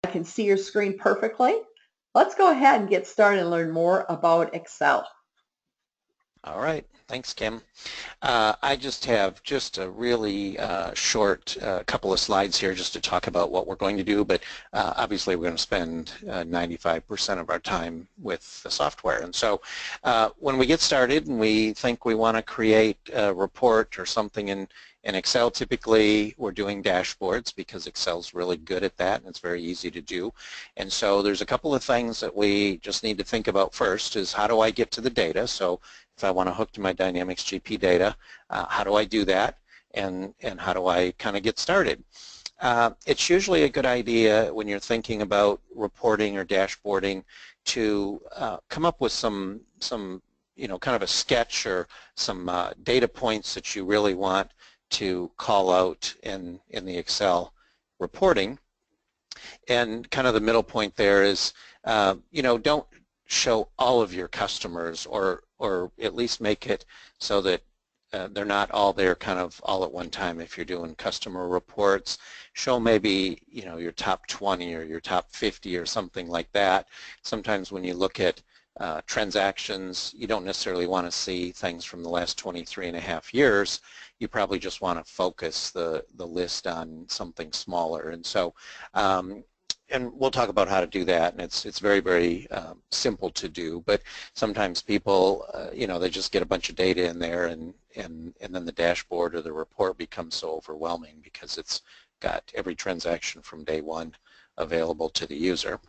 I can see your screen perfectly. Let's go ahead and get started and learn more about Excel. All right, thanks, Kim. I just have a really short couple of slides here just to talk about what we're going to do, but obviously we're going to spend 95% of our time with the software. And so when we get started and we think we want to create a report or something in Excel, typically we're doing dashboards because Excel's really good at that and it's very easy to do. And so there's a couple of things that we just need to think about first is how do I get to the data? So if I want to hook to my Dynamics GP data, how do I do that, and how do I kind of get started? It's usually a good idea when you're thinking about reporting or dashboarding to come up with some kind of a sketch or some data points that you really want to call out in the Excel reporting. And kind of the middle point there is, don't show all of your customers, or at least make it so that they're not all there kind of all at one time. If you're doing customer reports, show maybe your top 20 or your top 50 or something like that. Sometimes when you look at transactions, you don't necessarily want to see things from the last 23.5 years. You probably just want to focus the list on something smaller. And so and we'll talk about how to do that, and it's very, very simple to do. But sometimes people, they just get a bunch of data in there, and then the dashboard or the report becomes so overwhelming because it's got every transaction from day one available to the user.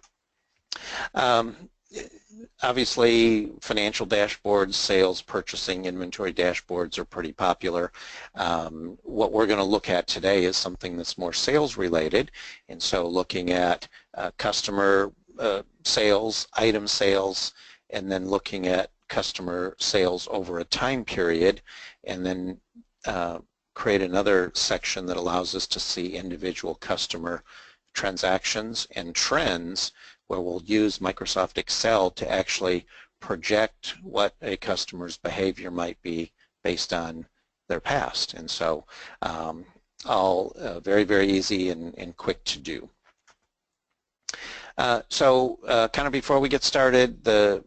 Obviously, financial dashboards, sales, purchasing, inventory dashboards are pretty popular. What we're going to look at today is something that's more sales related, and so looking at customer sales, item sales, and then looking at customer sales over a time period, and then create another section that allows us to see individual customer transactions and trends, where we'll use Microsoft Excel to actually project what a customer's behavior might be based on their past. And so all very, very easy and quick to do. So kind of before we get started, the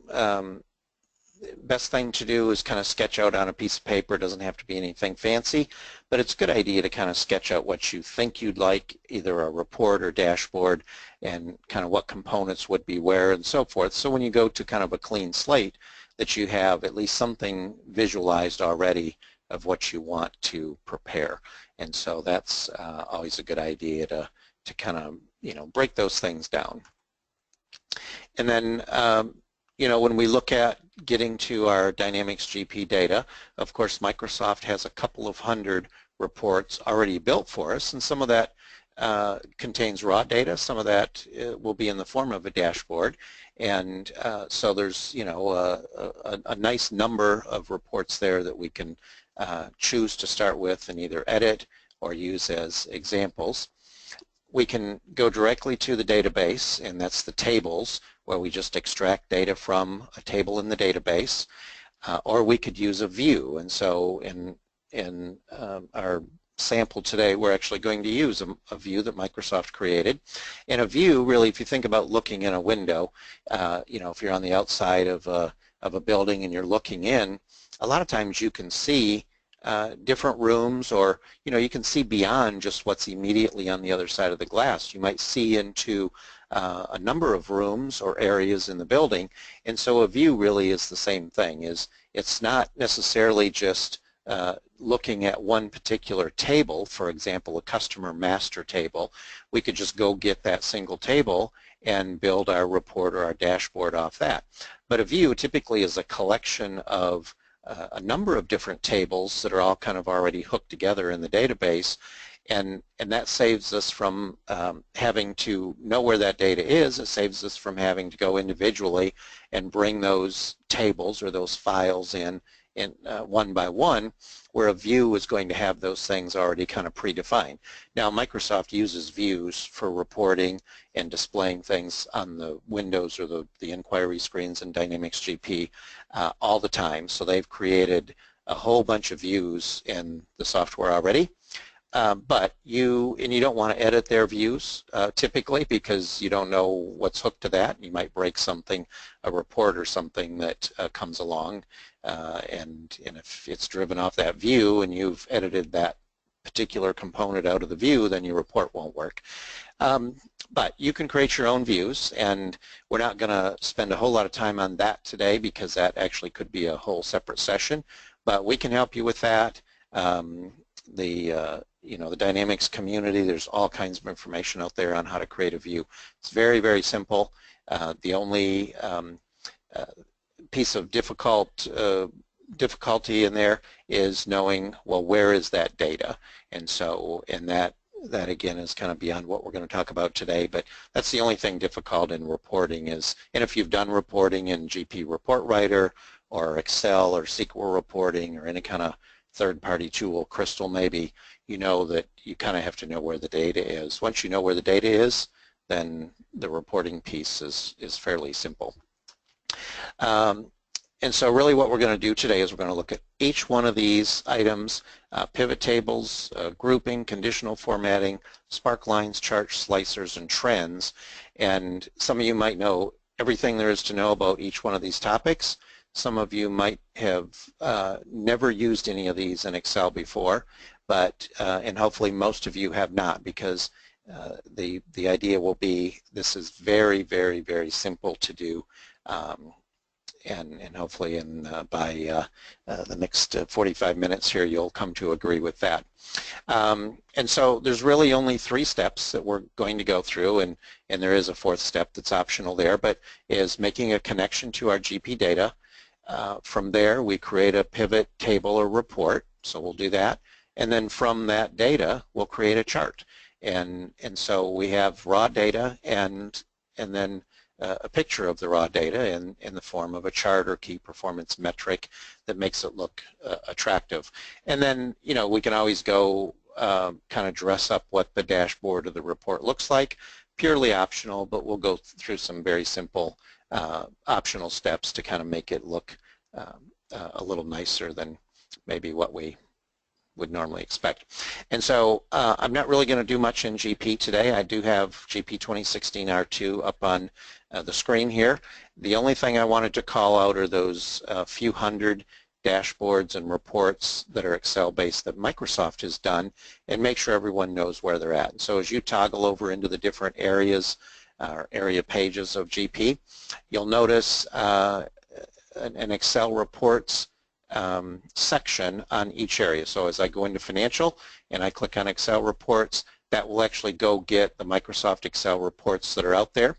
best thing to do is kind of sketch out on a piece of paper. It doesn't have to be anything fancy, but it's a good idea to kind of sketch out what you think you'd like, either a report or dashboard, and kind of what components would be where and so forth. So when you go to kind of a clean slate, that you have at least something visualized already of what you want to prepare. And so that's always a good idea to kind of break those things down. And then when we look at getting to our Dynamics GP data, of course Microsoft has a couple of hundred reports already built for us, and some of that contains raw data, some of that will be in the form of a dashboard, and so there's a nice number of reports there that we can choose to start with and either edit or use as examples. We can go directly to the database, and that's the tables, where we just extract data from a table in the database, or we could use a view. And so in our sample today, we're actually going to use a view that Microsoft created. And a view, really, if you think about looking in a window, if you're on the outside of a building and you're looking in, a lot of times you can see different rooms, or you can see beyond just what's immediately on the other side of the glass. You might see into a number of rooms or areas in the building, and so a view really is the same thing. It's not necessarily just looking at one particular table, for example a customer master table. We could just go get that single table and build our report or our dashboard off that. But a view typically is a collection of a number of different tables that are all kind of already hooked together in the database, and that saves us from having to know where that data is. It saves us from having to go individually and bring those tables or those files in one by one, where a view is going to have those things already kind of predefined. Now Microsoft uses views for reporting and displaying things on the windows or the inquiry screens in Dynamics GP all the time, so they've created a whole bunch of views in the software already. But you don't want to edit their views typically, because you don't know what's hooked to that. You might break something, a report or something that comes along, and if it's driven off that view and you've edited that particular component out of the view, then your report won't work. But you can create your own views, and we're not going to spend a whole lot of time on that today because that actually could be a whole separate session, but we can help you with that. The Dynamics community, there's all kinds of information out there on how to create a view. It's very, very simple. The only piece of difficulty in there is knowing, well, where is that data? And so, that again is kind of beyond what we're going to talk about today, but that's the only thing difficult in reporting is, and if you've done reporting in GP Report Writer or Excel or SQL reporting or any kind of third-party tool, Crystal maybe, you know that you kind of have to know where the data is. Once you know where the data is, then the reporting piece is fairly simple. And so really what we're going to do today is we're going to look at each one of these items, pivot tables, grouping, conditional formatting, spark lines, charts, slicers, and trends. And some of you might know everything there is to know about each one of these topics. Some of you might have never used any of these in Excel before, but and hopefully most of you have not, because the idea will be this is very, very, very simple to do. And hopefully by the next 45 minutes here you'll come to agree with that. And so there's really only 3 steps that we're going to go through, and there is a 4th step that's optional there, but is making a connection to our GP data. From there we create a pivot table or report, so we'll do that, and then from that data we'll create a chart. And so we have raw data and then a picture of the raw data in the form of a chart or key performance metric that makes it look attractive. And then, we can always go kind of dress up what the dashboard of the report looks like, purely optional, but we'll go through some very simple optional steps to kind of make it look a little nicer than maybe what we would normally expect. And so I'm not really going to do much in GP today. I do have GP 2016 R2 up on the screen here. The only thing I wanted to call out are those few hundred dashboards and reports that are Excel based that Microsoft has done, and make sure everyone knows where they're at. And so as you toggle over into the different areas or area pages of GP, you'll notice an Excel reports section on each area. So as I go into financial and I click on Excel reports, that will actually go get the Microsoft Excel reports that are out there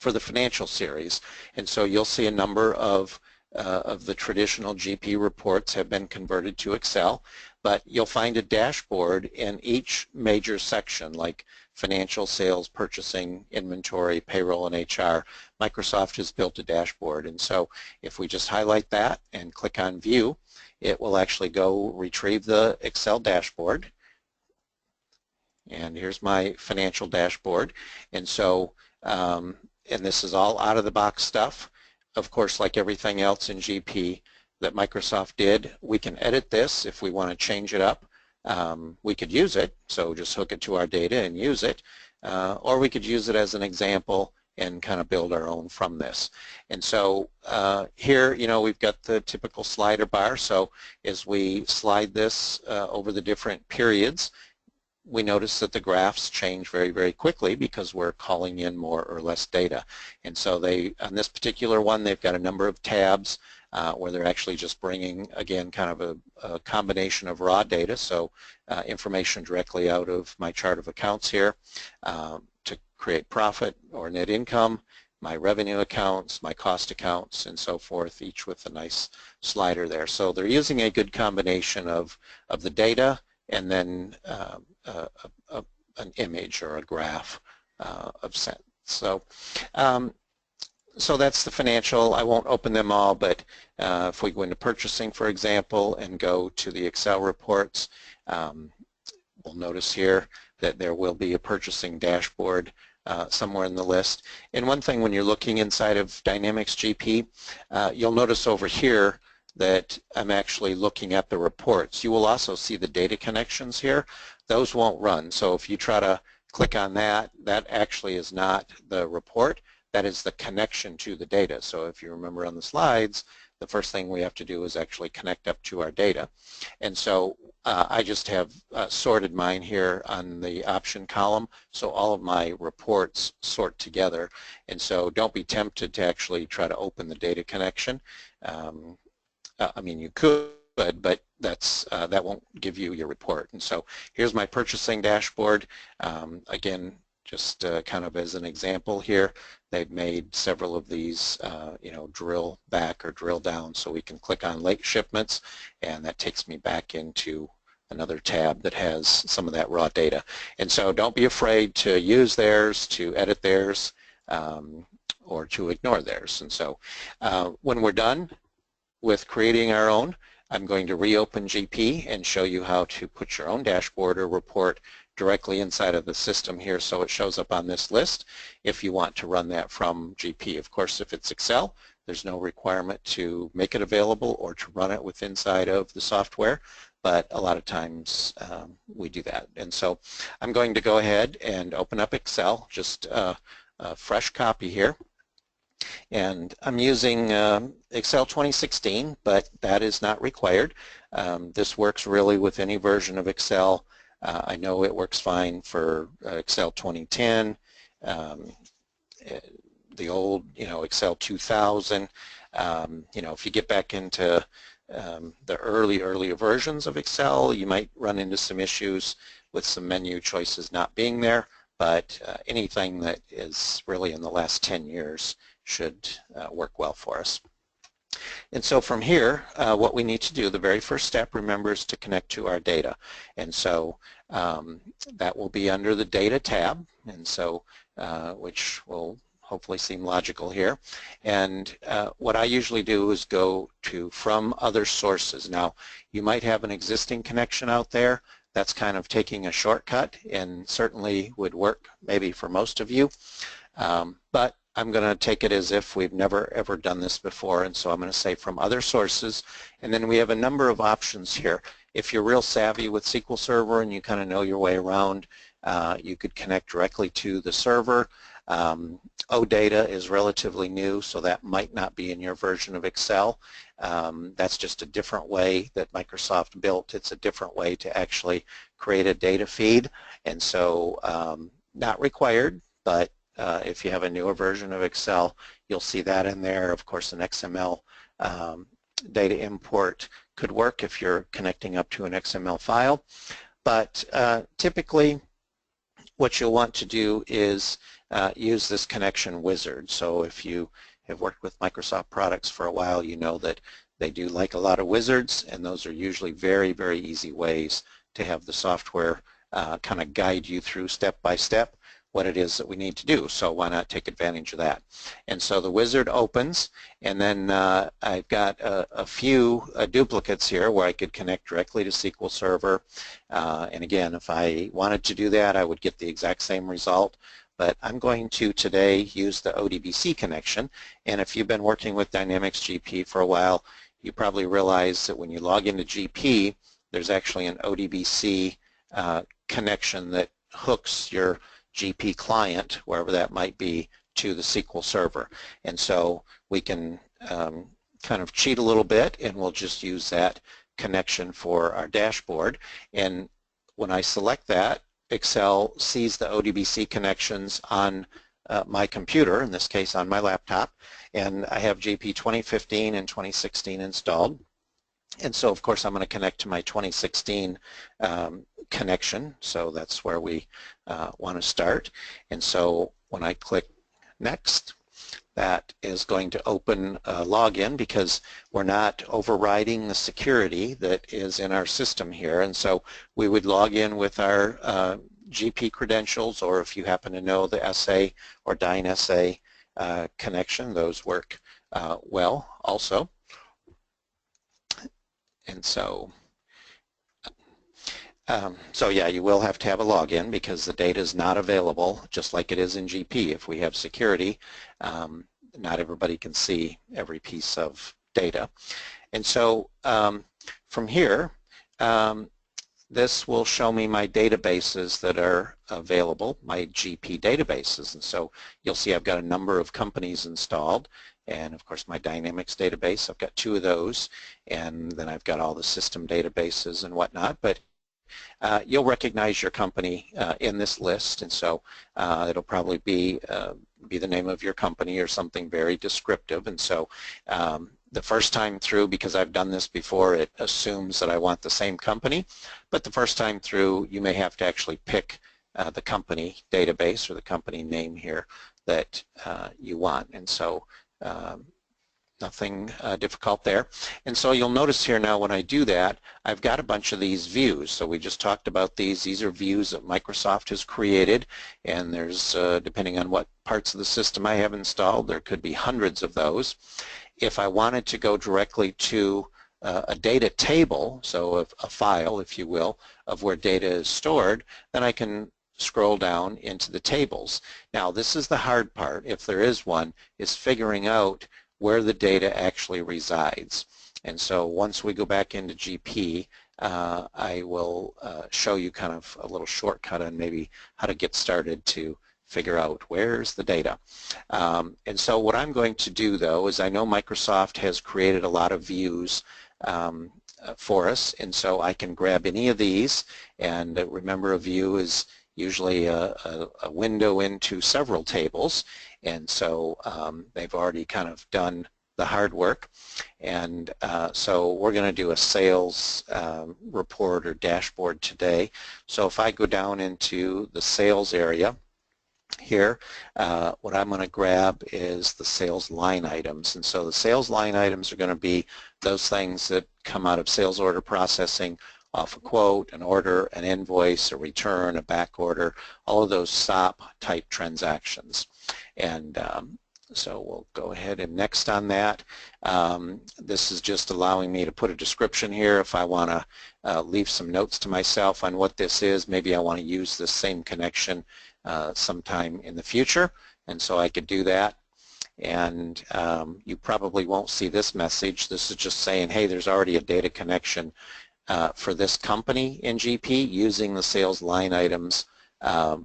for the financial series. And so you'll see a number of the traditional GP reports have been converted to Excel, but you'll find a dashboard in each major section, like financial, sales, purchasing, inventory, payroll, and HR. Microsoft has built a dashboard, and so if we just highlight that and click on View, it will actually go retrieve the Excel dashboard. And here's my financial dashboard. And so, and this is all out-of-the-box stuff. Of course, like everything else in GP that Microsoft did, we can edit this if we want to change it up. We could use it, so just hook it to our data and use it, or we could use it as an example and kind of build our own from this. And so here, we've got the typical slider bar, so as we slide this over the different periods, we notice that the graphs change very, very quickly because we're calling in more or less data. And so on this particular one, they've got a number of tabs where they're actually just bringing, again, kind of a combination of raw data, so information directly out of my chart of accounts here to create profit or net income, my revenue accounts, my cost accounts, and so forth, each with a nice slider there. So they're using a good combination of the data and then an image or a graph of sense. So so that's the financial. I won't open them all, but if we go into purchasing, for example, and go to the Excel reports, we'll notice here that there will be a purchasing dashboard somewhere in the list. And one thing when you're looking inside of Dynamics GP, you'll notice over here that I'm actually looking at the reports. You will also see the data connections here. Those won't run. So if you try to click on that, that actually is not the report. That is the connection to the data. So if you remember on the slides, the first thing we have to do is actually connect up to our data. And so I just have sorted mine here on the option column, so all of my reports sort together. And so don't be tempted to actually try to open the data connection. I mean, you could, but that won't give you your report. And so here's my purchasing dashboard. Again, just kind of as an example here, they've made several of these, drill back or drill down, so we can click on late shipments, and that takes me back into another tab that has some of that raw data. And so don't be afraid to use theirs, to edit theirs, or to ignore theirs. And so when we're done with creating our own, I'm going to reopen GP and show you how to put your own dashboard or report directly inside of the system here, so it shows up on this list if you want to run that from GP. Of course, if it's Excel, there's no requirement to make it available or to run it with inside of the software, but a lot of times we do that. And so I'm going to go ahead and open up Excel, just a fresh copy here. And I'm using Excel 2016, but that is not required. This works really with any version of Excel. I know it works fine for Excel 2010, the old, Excel 2000. If you get back into the earlier versions of Excel, you might run into some issues with some menu choices not being there, but anything that is really in the last 10 years should work well for us. And so from here, what we need to do, the very first step, remember, is to connect to our data. And so that will be under the Data tab, and so which will hopefully seem logical here. And what I usually do is go to From Other Sources. Now, you might have an existing connection out there. That's kind of taking a shortcut and certainly would work maybe for most of you. But I'm going to take it as if we've never ever done this before, and so I'm going to say From Other Sources, and then we have a number of options here. If you're real savvy with SQL Server and you kind of know your way around, you could connect directly to the server. OData is relatively new, so that might not be in your version of Excel. That's just a different way that Microsoft built. It's a different way to actually create a data feed, and so not required, but if you have a newer version of Excel, you'll see that in there. Of course, an XML data import could work if you're connecting up to an XML file. But typically, what you'll want to do is use this connection wizard. So if you have worked with Microsoft products for a while, you know that they do like a lot of wizards, and those are usually very, very easy ways to have the software kind of guide you through step by step what it is that we need to do. So why not take advantage of that? And so the wizard opens, and then I've got a few duplicates here where I could connect directly to SQL Server. And again, if I wanted to do that, I would get the exact same result. But I'm going to today use the ODBC connection. And if you've been working with Dynamics GP for a while, you probably realize that when you log into GP, there's actually an ODBC connection that hooks your GP client, wherever that might be, to the SQL Server. And so we can kind of cheat a little bit, and we'll just use that connection for our dashboard. And when I select that, Excel sees the ODBC connections on my computer, in this case on my laptop, and I have GP 2015 and 2016 installed. And so, of course, I'm going to connect to my 2016 connection, so that's where we want to start. And so when I click Next, that is going to open a login because we're not overriding the security that is in our system here. And so we would log in with our GP credentials, or if you happen to know the SA or Dyn SA connection, those work well also. And so yeah, you will have to have a login because the data is not available, just like it is in GP. If we have security, not everybody can see every piece of data. And so from here, this will show me my databases that are available, my GP databases. And so you'll see I've got a number of companies installed. And of course my Dynamics database, I've got 2 of those. And then I've got all the system databases and whatnot. But you'll recognize your company in this list. And so it'll probably be the name of your company or something very descriptive. And so the first time through, because I've done this before, it assumes that I want the same company. But the first time through, you may have to actually pick the company database or the company name here that you want. And so nothing difficult there. And so you'll notice here now when I do that, I've got a bunch of these views. So we just talked about these. These are views that Microsoft has created, and there's, depending on what parts of the system I have installed, there could be hundreds of those. If I wanted to go directly to a data table, so a file, if you will, of where data is stored, then I can scroll down into the tables. Now this is the hard part, if there is one, is figuring out where the data actually resides. And so once we go back into GP, I will show you kind of a little shortcut on maybe how to get started to figure out where's the data. And so what I'm going to do though is I know Microsoft has created a lot of views for us, and so I can grab any of these, and remember a view is usually a window into several tables, and so they've already kind of done the hard work. And so we're going to do a sales report or dashboard today. So if I go down into the sales area here, what I'm going to grab is the sales line items. And so the sales line items are going to be those things that come out of sales order processing, off a quote, an order, an invoice, a return, a back order, all of those SOP type transactions. And so we'll go ahead and next on that. This is just allowing me to put a description here if I want to leave some notes to myself on what this is. Maybe I want to use this same connection sometime in the future, and so I could do that. And you probably won't see this message. This is just saying, hey, there's already a data connection for this company in GP using the sales line items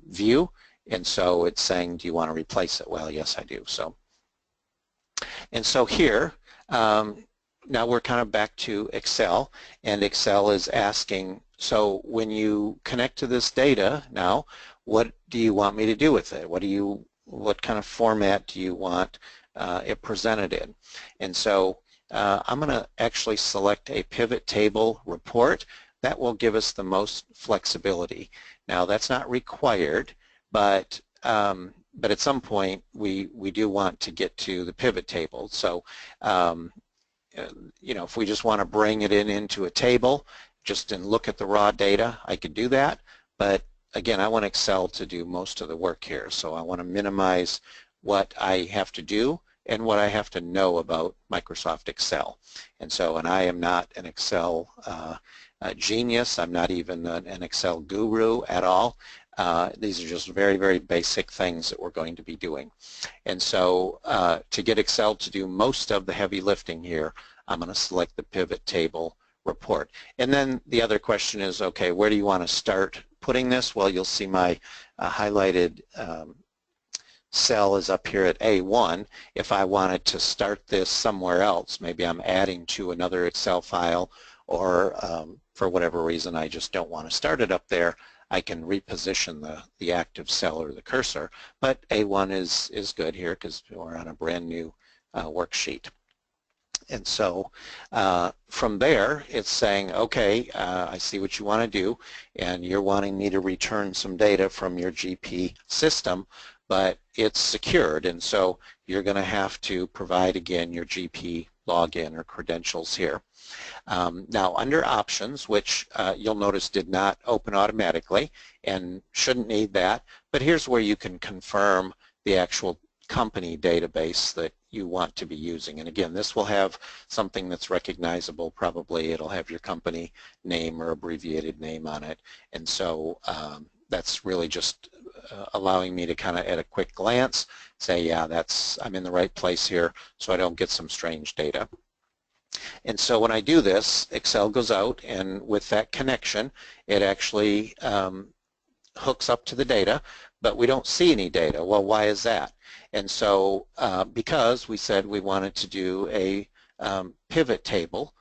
view, and so it's saying, do you want to replace it? Well, yes, I do. So, and so here, now we're kind of back to Excel, and Excel is asking, so when you connect to this data now, what do you want me to do with it? What kind of format do you want it presented in? And so I'm going to actually select a pivot table report. That will give us the most flexibility. Now that's not required, but at some point we do want to get to the pivot table. So you know, if we just want to bring it into a table just and look at the raw data, I could do that. But again, I want Excel to do most of the work here. So I want to minimize what I have to do and what I have to know about Microsoft Excel. And so, and I am not an Excel genius. I'm not even an Excel guru at all. These are just very, very basic things that we're going to be doing. And so to get Excel to do most of the heavy lifting here, I'm going to select the pivot table report. And then the other question is, okay, where do you want to start putting this? Well, you'll see my highlighted cell is up here at A1. If I wanted to start this somewhere else, maybe I'm adding to another Excel file, or for whatever reason I just don't want to start it up there, I can reposition the active cell or the cursor. But A1 is good here because we're on a brand new worksheet. And so from there, it's saying, okay, I see what you want to do, and you're wanting me to return some data from your GP system, but it's secured, and so you're going to have to provide, again, your GP login or credentials here. Now, under options, which you'll notice did not open automatically and shouldn't need that, but here's where you can confirm the actual company database that you want to be using. And again, this will have something that's recognizable. Probably it'll have your company name or abbreviated name on it. And so that's really just allowing me to kind of at a quick glance say, yeah, I'm in the right place here, so I don't get some strange data. And so when I do this, Excel goes out, and with that connection, it actually hooks up to the data, but we don't see any data. Well, why is that? And so because we said we wanted to do a pivot table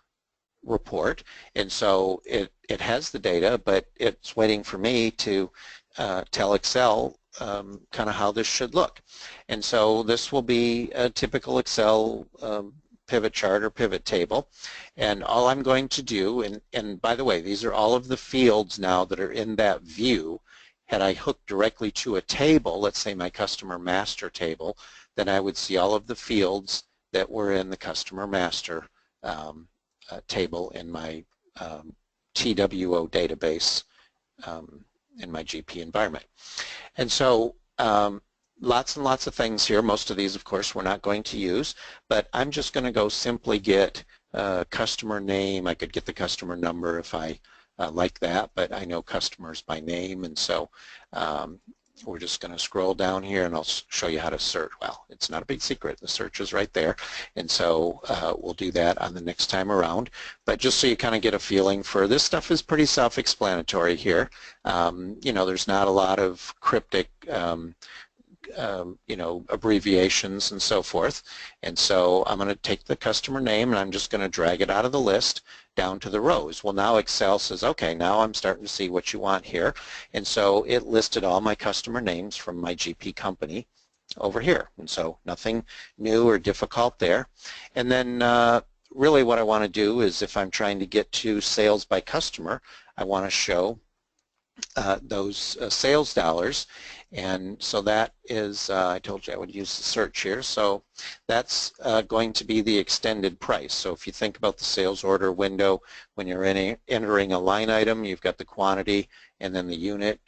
report, and so it has the data, but it's waiting for me to tell Excel kind of how this should look. And so this will be a typical Excel pivot chart or pivot table, and all I'm going to do, and by the way, these are all of the fields now that are in that view. Had I hooked directly to a table, let's say my customer master table, then I would see all of the fields that were in the customer master table in my TWO database in my GP environment. And so lots and lots of things here. Most of these, of course, we're not going to use, but I'm just going to go simply get customer name. I could get the customer number if I like that, but I know customers by name, and so we're just going to scroll down here, and I'll show you how to search. Well, it's not a big secret. The search is right there, and so we'll do that on the next time around. But just so you kind of get a feeling for this stuff is pretty self-explanatory here. You know, there's not a lot of cryptic you know, abbreviations and so forth. And so I'm going to take the customer name, and I'm just going to drag it out of the list down to the rows. Well, now Excel says, okay, now I'm starting to see what you want here. And so it listed all my customer names from my GP company over here. And so nothing new or difficult there. And then really what I want to do is, if I'm trying to get to sales by customer, I want to show those sales dollars. And so that is, I told you I would use the search here, so that's going to be the extended price. So if you think about the sales order window, when you're entering a line item, you've got the quantity and then the unit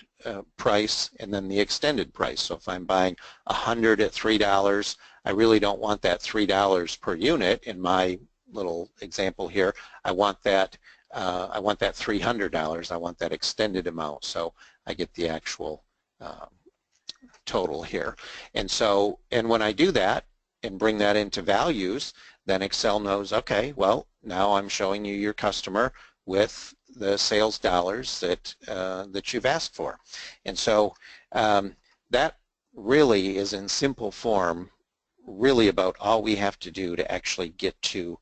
price and then the extended price. So if I'm buying 100 at $3, I really don't want that $3 per unit in my little example here. I want that $300. I want that extended amount, so I get the actual total here. And so, and when I do that and bring that into values, then Excel knows, okay, well, now I'm showing you your customer with the sales dollars that that you've asked for. And so that really is in simple form really about all we have to do to actually get to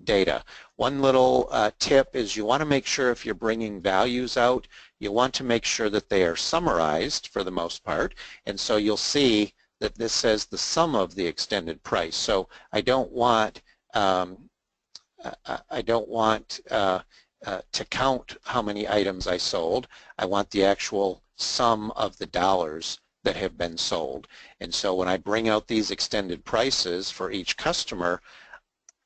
data. One little tip is you want to make sure, if you're bringing values out, you want to make sure that they are summarized for the most part, and so you'll see that this says the sum of the extended price. So I don't want to count how many items I sold. I want the actual sum of the dollars that have been sold. And so when I bring out these extended prices for each customer,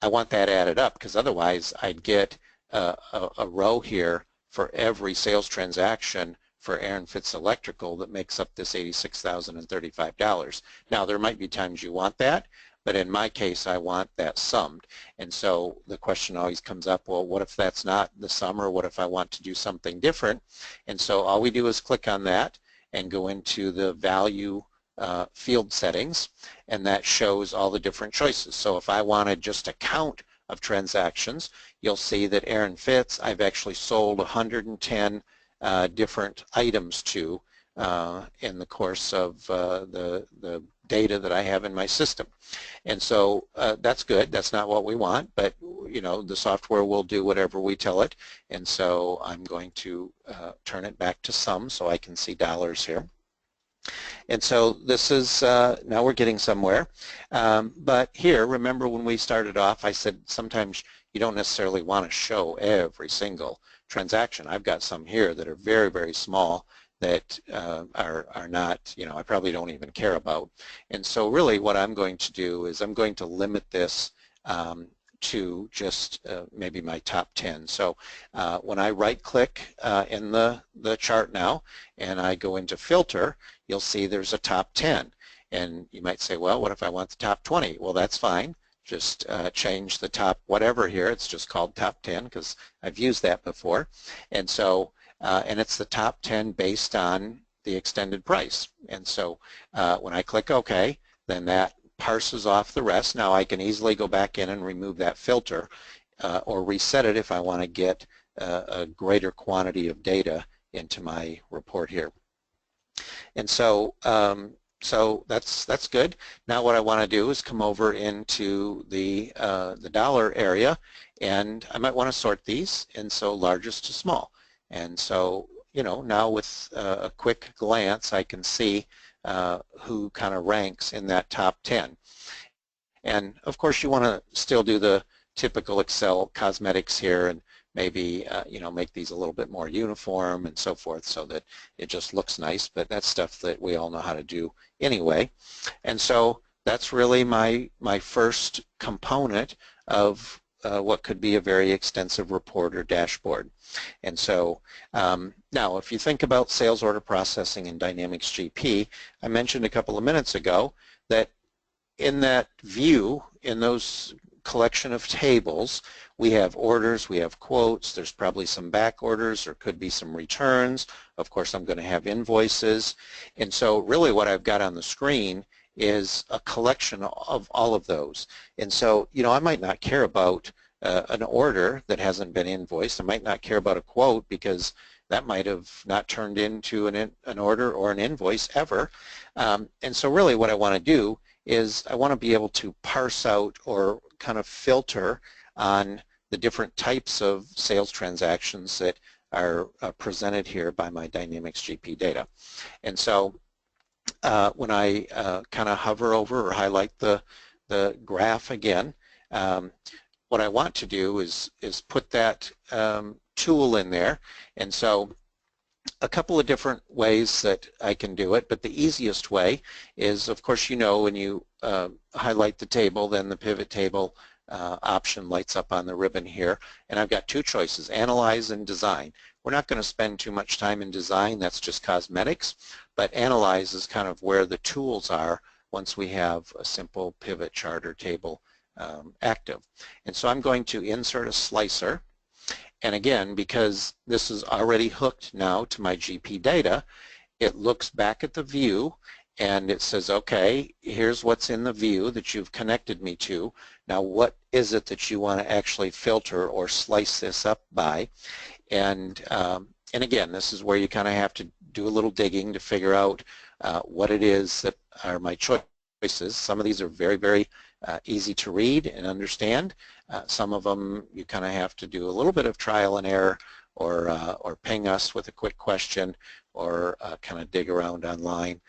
I want that added up, because otherwise I'd get a row here for every sales transaction for Aaron Fitz Electrical that makes up this $86,035. Now, there might be times you want that, but in my case I want that summed. And so the question always comes up, well, what if that's not the sum, or what if I want to do something different? And so all we do is click on that and go into the value field settings, and that shows all the different choices. So if I wanted just a count of transactions, you'll see that Aaron Fitz, I've actually sold 110 different items to in the course of the data that I have in my system. And so that's good. That's not what we want, but you know, the software will do whatever we tell it. And so I'm going to turn it back to sum so I can see dollars here. And so this is, now we're getting somewhere. But here, remember when we started off, I said sometimes you don't necessarily want to show every single transaction. I've got some here that are very, very small that are not, you know, I probably don't even care about. And so really what I'm going to do is I'm going to limit this to just maybe my top 10. So when I right-click in the chart now and I go into filter, you'll see there's a top 10. And you might say, well, what if I want the top 20? Well, that's fine. Just change the top whatever here. It's just called top 10 because I've used that before. And so, and it's the top 10 based on the extended price. And so when I click OK, then that parses off the rest. Now I can easily go back in and remove that filter or reset it if I want to get a greater quantity of data into my report here. And so that's good. Now what I want to do is come over into the dollar area, and I might want to sort these, and so largest to small. And so, you know, now with a quick glance I can see who kind of ranks in that top 10. And of course you want to still do the typical Excel cosmetics here and maybe you know, make these a little bit more uniform and so forth so that it just looks nice, but that's stuff that we all know how to do anyway. And so that's really my first component of what could be a very extensive report or dashboard. And so now if you think about sales order processing in Dynamics GP, I mentioned a couple of minutes ago that in that view, in those collection of tables, we have orders, we have quotes, there's probably some back orders, or could be some returns. Of course, I'm going to have invoices. And so really what I've got on the screen is a collection of all of those. And so, you know, I might not care about an order that hasn't been invoiced. I might not care about a quote because that might have not turned into an order or an invoice ever. And so really what I want to do is I want to be able to parse out or kind of filter on the different types of sales transactions that are presented here by my Dynamics GP data. And so when I kind of hover over or highlight the graph again, what I want to do is put that tool in there. And so a couple of different ways that I can do it, but the easiest way is, of course, you know, when you highlight the table, then the pivot table option lights up on the ribbon here, and I've got two choices, Analyze and Design. We're not going to spend too much time in design, that's just cosmetics, but Analyze is kind of where the tools are once we have a simple pivot chart or table active. And so I'm going to insert a slicer. And again, because this is already hooked now to my GP data, it looks back at the view and it says, okay, here's what's in the view that you've connected me to. Now what is it that you want to actually filter or slice this up by? And again, this is where you kind of have to do a little digging to figure out what it is that are my choices. Some of these are very, very easy to read and understand. Some of them you kind of have to do a little bit of trial and error, or ping us with a quick question, or kind of dig around online.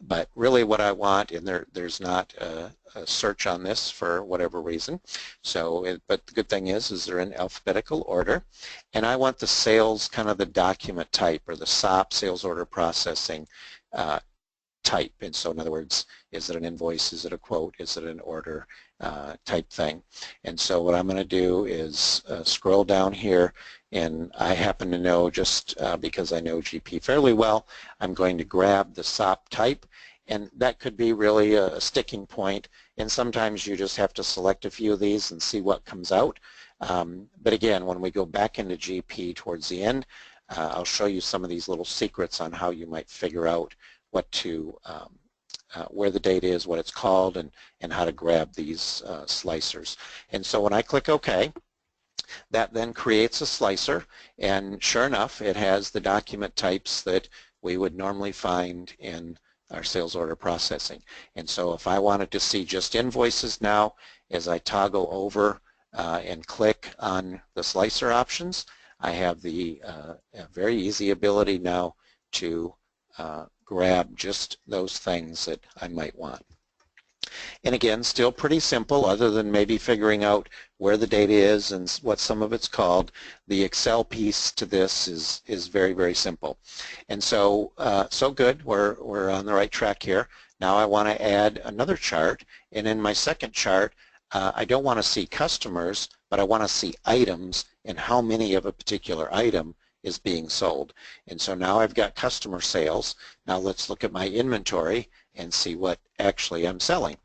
But really what I want, and there's not a search on this for whatever reason, so but the good thing is they're in alphabetical order, and I want the sales, kind of the document type, or the SOP, sales order processing type. And so in other words, is it an invoice, is it a quote, is it an order type thing? And so what I'm going to do is scroll down here, and I happen to know, just because I know GP fairly well, I'm going to grab the SOP type, and that could be really a sticking point, and sometimes you just have to select a few of these and see what comes out. But again, when we go back into GP towards the end, I'll show you some of these little secrets on how you might figure out what to where the data is, what it's called, and how to grab these slicers. And so when I click OK, that then creates a slicer, and sure enough, it has the document types that we would normally find in our sales order processing. And so if I wanted to see just invoices now, as I toggle over and click on the slicer options, I have the very easy ability now to grab just those things that I might want. And again, still pretty simple, other than maybe figuring out where the data is and what some of it's called. The Excel piece to this is very, very simple. And so, so good, we're on the right track here. Now I want to add another chart, and in my second chart, I don't want to see customers, but I want to see items and how many of a particular item is being sold. And so now I've got customer sales. Now let's look at my inventory and see what actually I'm selling.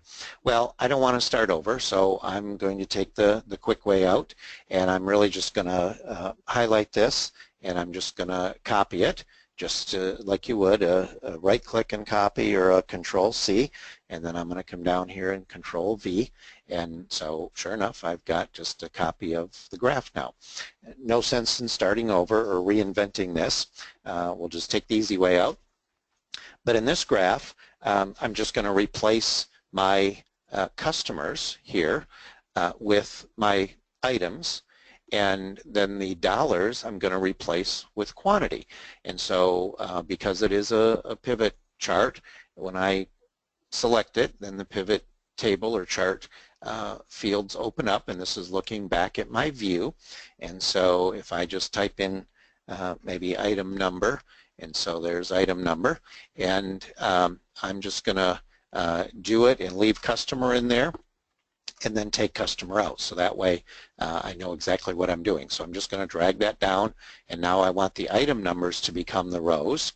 Well, I don't want to start over, so I'm going to take the quick way out, and I'm really just going to highlight this, and I'm just going to copy it, just like you would a right click and copy or a control C, and then I'm going to come down here and control V, and so sure enough I've got just a copy of the graph now. No sense in starting over or reinventing this. We'll just take the easy way out. But in this graph, I'm just going to replace my customers here with my items, and then the dollars I'm going to replace with quantity. And so because it is a pivot chart, when I select it, then the pivot table or chart fields open up, and this is looking back at my view. And so if I just type in maybe item number, and so there's item number, and I'm just going to do it and leave customer in there, and then take customer out. So that way I know exactly what I'm doing. So I'm just going to drag that down, and now I want the item numbers to become the rows,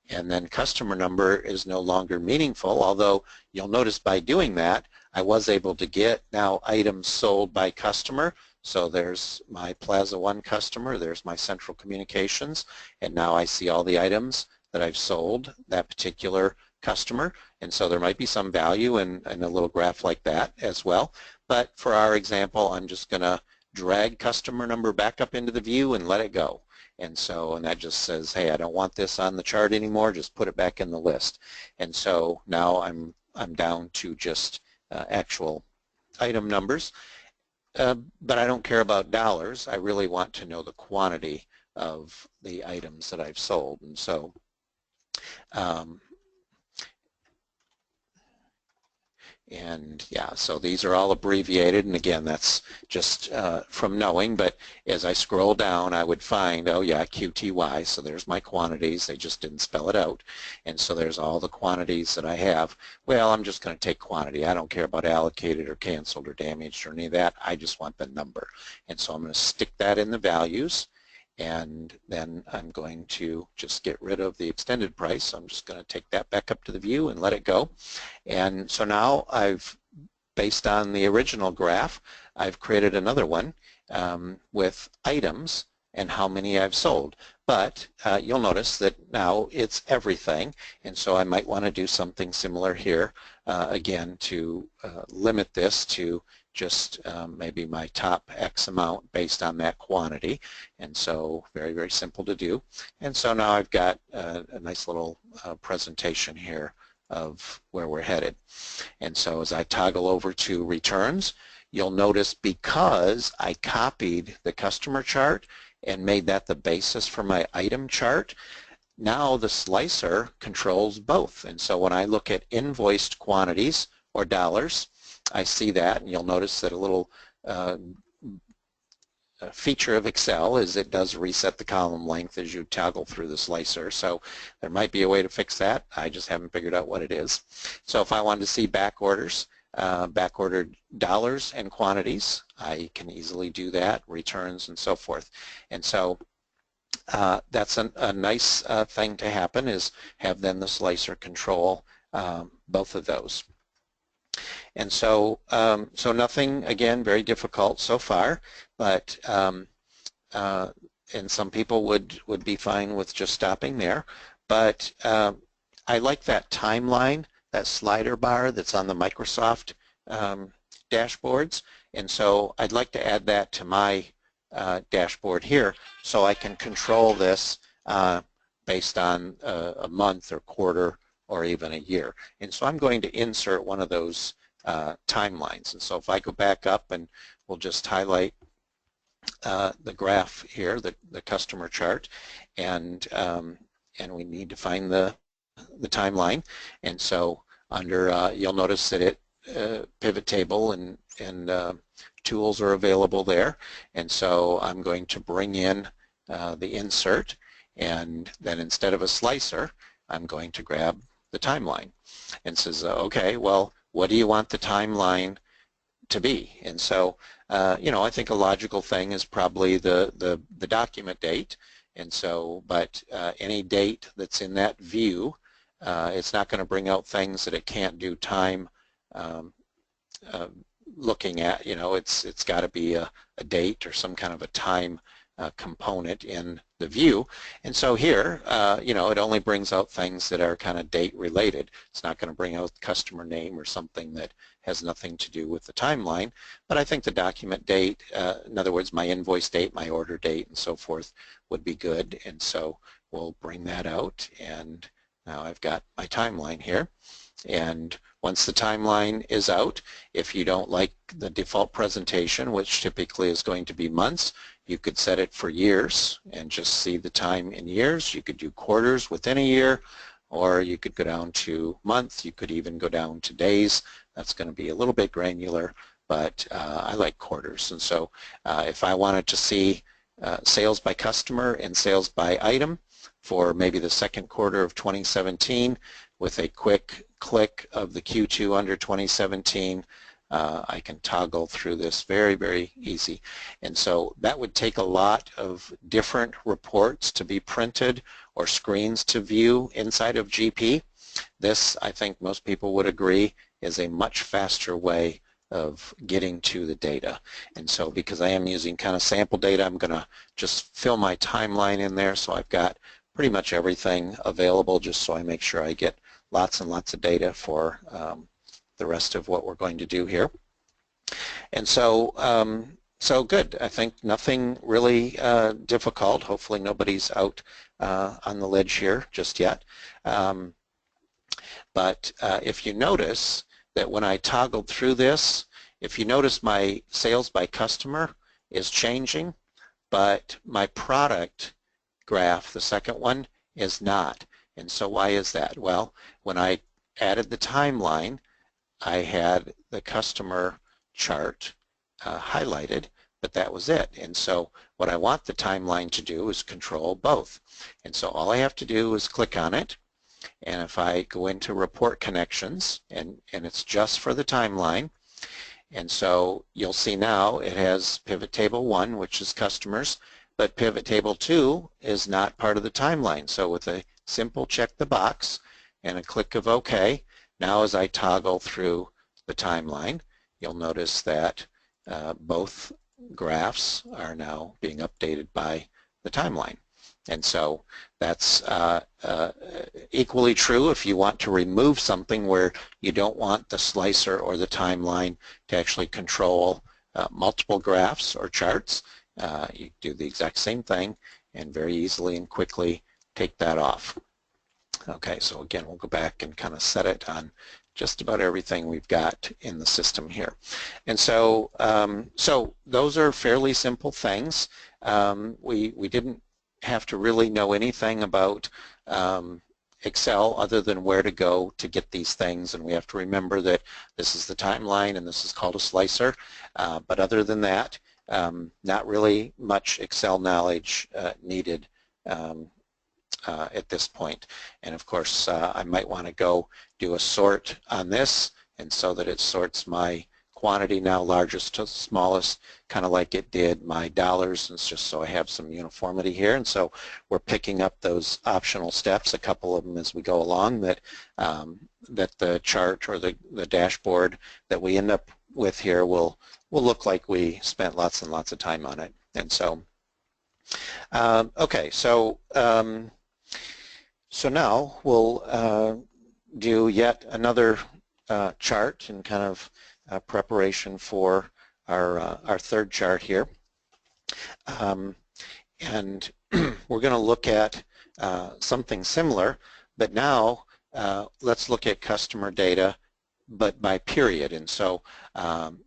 and then customer number is no longer meaningful, although you'll notice by doing that I was able to get now items sold by customer. So there's my Plaza One customer, there's my central communications, and now I see all the items that I've sold that particular customer. And so there might be some value in a little graph like that as well. But for our example, I'm just going to drag customer number back up into the view and let it go. And so, and that just says, hey, I don't want this on the chart anymore, just put it back in the list. And so now I'm down to just actual item numbers. But I don't care about dollars. I really want to know the quantity of the items that I've sold. And so and yeah, so these are all abbreviated, and again, that's just from knowing, but as I scroll down, I would find, oh yeah, QTY, so there's my quantities, they just didn't spell it out, and so there's all the quantities that I have. Well, I'm just going to take quantity. I don't care about allocated or canceled or damaged or any of that. I just want the number, and so I'm going to stick that in the values, and then I'm going to just get rid of the extended price. So I'm just going to take that back up to the view and let it go. And so now I've, based on the original graph, I've created another one with items and how many I've sold. But you'll notice that now it's everything, and so I might want to do something similar here again to limit this to just maybe my top X amount based on that quantity. And so very, very simple to do. And so now I've got a nice little presentation here of where we're headed. And so as I toggle over to returns, you'll notice because I copied the customer chart and made that the basis for my item chart, now the slicer controls both. And so when I look at invoiced quantities or dollars, I see that, and you'll notice that a little feature of Excel is it does reset the column length as you toggle through the slicer. So there might be a way to fix that. I just haven't figured out what it is. So if I wanted to see back orders, back-ordered dollars and quantities, I can easily do that, returns and so forth. And so that's a nice thing to happen, is have then the slicer control both of those. And so so nothing, again, very difficult so far, but and some people would be fine with just stopping there. But I like that timeline, that slider bar that's on the Microsoft dashboards, and so I'd like to add that to my dashboard here so I can control this based on a month or quarter or even a year. And so I'm going to insert one of those timelines. And so if I go back up and we'll just highlight the graph here, the customer chart, and we need to find the timeline. And so under, you'll notice that it pivot table and tools are available there. And so I'm going to bring in the insert, and then instead of a slicer, I'm going to grab the timeline and says, okay, well, what do you want the timeline to be? And so, you know, I think a logical thing is probably the document date. And so, but any date that's in that view, it's not going to bring out things that it can't do time looking at. You know, it's got to be a date or some kind of a time component in the view. And so here, you know, it only brings out things that are kind of date related. It's not going to bring out the customer name or something that has nothing to do with the timeline. But I think the document date, in other words, my invoice date, my order date, and so forth would be good. And so we'll bring that out. And now I've got my timeline here. And once the timeline is out, if you don't like the default presentation, which typically is going to be months, you could set it for years and just see the time in years. You could do quarters within a year, or you could go down to months. You could even go down to days. That's going to be a little bit granular, but I like quarters. And so if I wanted to see sales by customer and sales by item for maybe the second quarter of 2017 with a quick click of the Q2 under 2017, I can toggle through this very, very easy. And so that would take a lot of different reports to be printed or screens to view inside of GP. This, I think most people would agree, is a much faster way of getting to the data. And so because I am using kind of sample data, I'm going to just fill my timeline in there, so I've got pretty much everything available just so I make sure I get lots and lots of data for the rest of what we're going to do here. And so, so good. I think nothing really difficult. Hopefully nobody's out on the ledge here just yet. But if you notice that when I toggled through this, if you notice my sales by customer is changing, but my product graph, the second one, is not. And so why is that? Well, when I added the timeline, I had the customer chart highlighted, but that was it. And so what I want the timeline to do is control both. And so all I have to do is click on it, and if I go into report connections, and it's just for the timeline, and so you'll see now it has pivot table 1, which is customers, but pivot table 2 is not part of the timeline. So with a simple check the box and a click of OK, now as I toggle through the timeline, you'll notice that both graphs are now being updated by the timeline. And so that's equally true if you want to remove something where you don't want the slicer or the timeline to actually control multiple graphs or charts. You do the exact same thing and very easily and quickly take that off. Okay, so again, we'll go back and kind of set it on just about everything we've got in the system here. And so, so those are fairly simple things. We didn't have to really know anything about Excel other than where to go to get these things, and we have to remember that this is the timeline and this is called a slicer. But other than that, not really much Excel knowledge needed at this point. And of course, I might want to go do a sort on this, and so that it sorts my quantity now largest to smallest, kind of like it did my dollars, and it's just so I have some uniformity here. And so we're picking up those optional steps, a couple of them as we go along, that that the chart or the dashboard that we end up with here will look like we spent lots and lots of time on it. And so, okay, so so now we'll do yet another chart and kind of preparation for our third chart here. And we're going to look at something similar, but now let's look at customer data, but by period. And so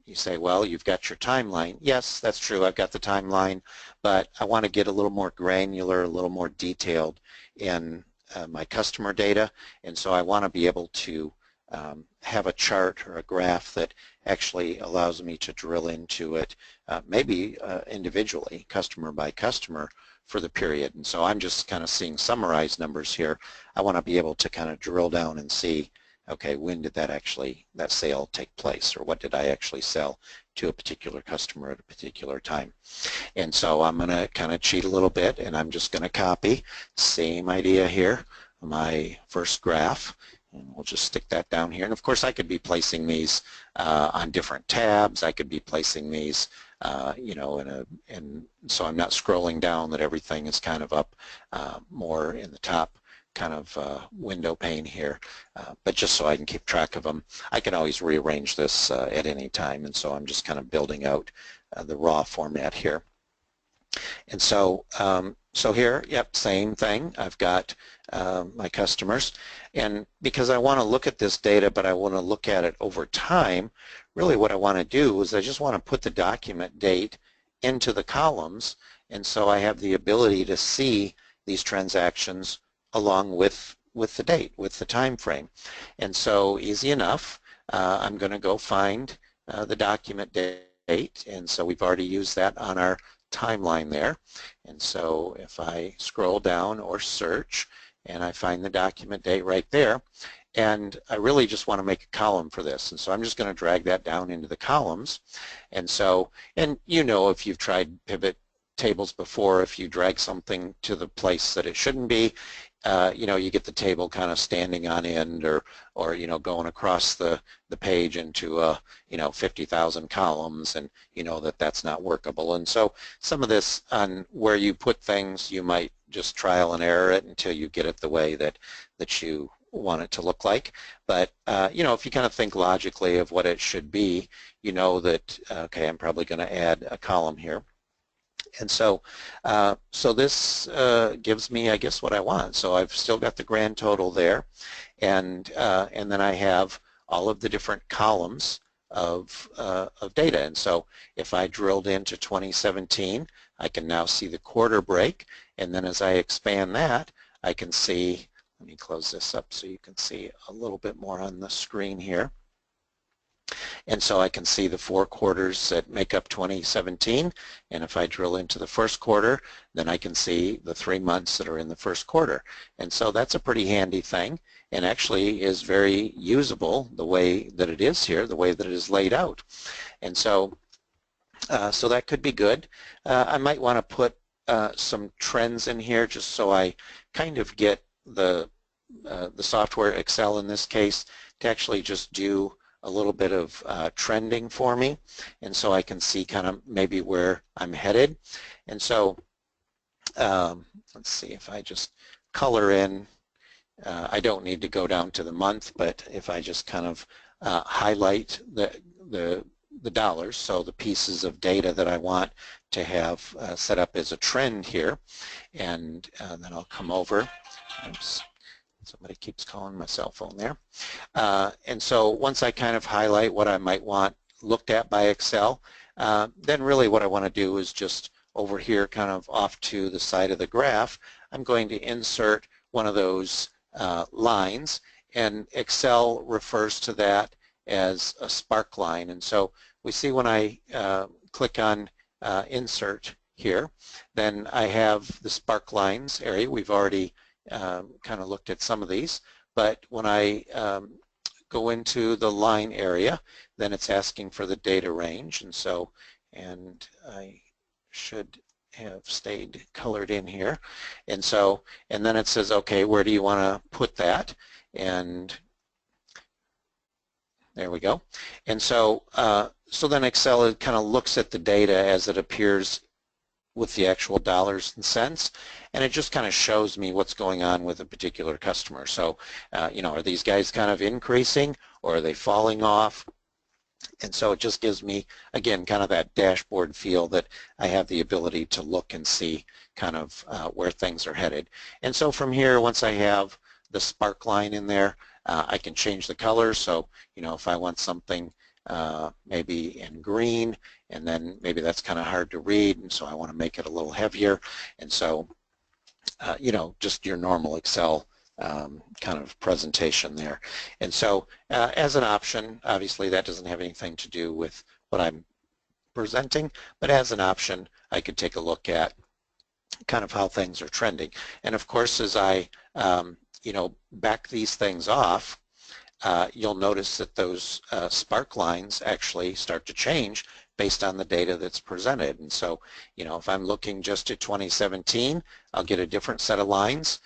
you say, well, you've got your timeline. Yes, that's true. I've got the timeline, but I want to get a little more granular, a little more detailed in my customer data. And so I want to be able to have a chart or a graph that actually allows me to drill into it, maybe individually, customer by customer, for the period. And so I'm just kind of seeing summarized numbers here. I want to be able to kind of drill down and see, okay, when did that sale take place, or what did I actually sell to a particular customer at a particular time. And so I'm going to kind of cheat a little bit, and I'm just going to copy, same idea here, my first graph, And we'll just stick that down here. And of course I could be placing these on different tabs. I could be placing these you know, and so I'm not scrolling down that everything is kind of up more in the top kind of window pane here, but just so I can keep track of them. I can always rearrange this at any time, and so I'm just kind of building out the raw format here. And so, so here, yep, same thing. I've got my customers, and because I want to look at this data, but I want to look at it over time, really what I want to do is I just want to put the document date into the columns, and so I have the ability to see these transactions along with the date, with the time frame. And so easy enough, I'm going to go find the document date, and so we've already used that on our timeline there. And so if I scroll down or search and I find the document date right there, and I really just want to make a column for this, and so I'm just going to drag that down into the columns. And so, and you know, if you've tried pivot tables before, if you drag something to the place that it shouldn't be, you know, you get the table kind of standing on end, or you know, going across the page into you know, 50,000 columns, and you know that that's not workable. And so some of this on where you put things, you might just trial and error it until you get it the way that you want it to look like. But you know, if you kind of think logically of what it should be, you know that okay, I'm probably going to add a column here. And so, so this gives me, I guess, what I want. So I've still got the grand total there, and then I have all of the different columns of data. And so if I drilled into 2017, I can now see the quarter break, and then as I expand that, I can see, let me close this up so you can see a little bit more on the screen here. And so I can see the 4 quarters that make up 2017, and if I drill into the first quarter, then I can see the 3 months that are in the first quarter. And so that's a pretty handy thing, and actually is very usable the way that it is here, the way that it is laid out. And so, so that could be good. I might want to put some trends in here just so I kind of get the software, Excel in this case, to actually just do a little bit of trending for me, and so I can see kind of maybe where I'm headed. And so let's see, if I just color in, I don't need to go down to the month, but if I just kind of highlight the dollars, so the pieces of data that I want to have set up as a trend here, and then I'll come over. Oops. Somebody keeps calling my cell phone there. And so once I kind of highlight what I might want looked at by Excel, then really what I want to do is just over here kind of off to the side of the graph, I'm going to insert one of those lines, and Excel refers to that as a spark line. And so we see when I click on insert here, then I have the spark lines area. We've already kind of looked at some of these, but when I go into the line area, then it's asking for the data range, and so, and I should have stayed colored in here, and so, and then it says, okay, where do you want to put that? And there we go. And so, so then Excel kind of looks at the data as it appears with the actual dollars and cents, and it just kind of shows me what's going on with a particular customer. So, you know, are these guys kind of increasing, or are they falling off? And so it just gives me, again, kind of that dashboard feel that I have the ability to look and see kind of where things are headed. And so from here, once I have the spark line in there, I can change the color. So, you know, if I want something maybe in green, and then maybe that's kind of hard to read, and so I want to make it a little heavier, and so you know, just your normal Excel kind of presentation there. And so as an option, obviously that doesn't have anything to do with what I'm presenting, but as an option I could take a look at kind of how things are trending. And of course, as I you know, back these things off, you'll notice that those spark lines actually start to change based on the data that's presented. And so, you know, if I'm looking just at 2017, I'll get a different set of lines.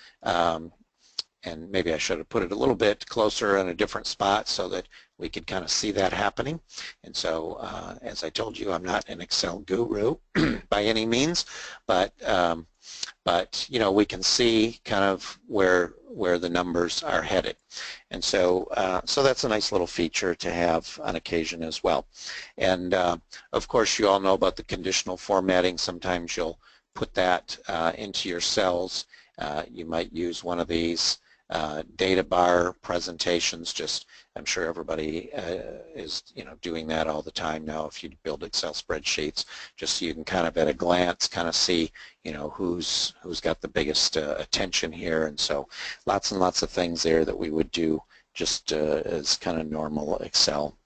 and maybe I should have put it a little bit closer in a different spot so that we could kind of see that happening. And so as I told you, I'm not an Excel guru by any means, but you know, we can see kind of where the numbers are headed. And so so that's a nice little feature to have on occasion as well. And of course, you all know about the conditional formatting. Sometimes you'll put that into your cells. You might use one of these data bar presentations. Just, I'm sure everybody is, you know, doing that all the time now if you build Excel spreadsheets, just so you can kind of at a glance kind of see, you know, who's got the biggest attention here. And so lots and lots of things there that we would do just as kind of normal Excel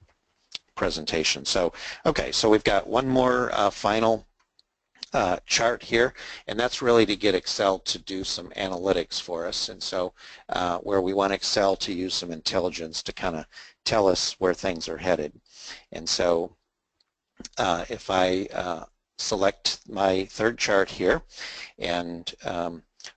presentation. So okay, so we've got one more final chart here, and that's really to get Excel to do some analytics for us. And so where we want Excel to use some intelligence to kind of tell us where things are headed. And so if I select my third chart here, and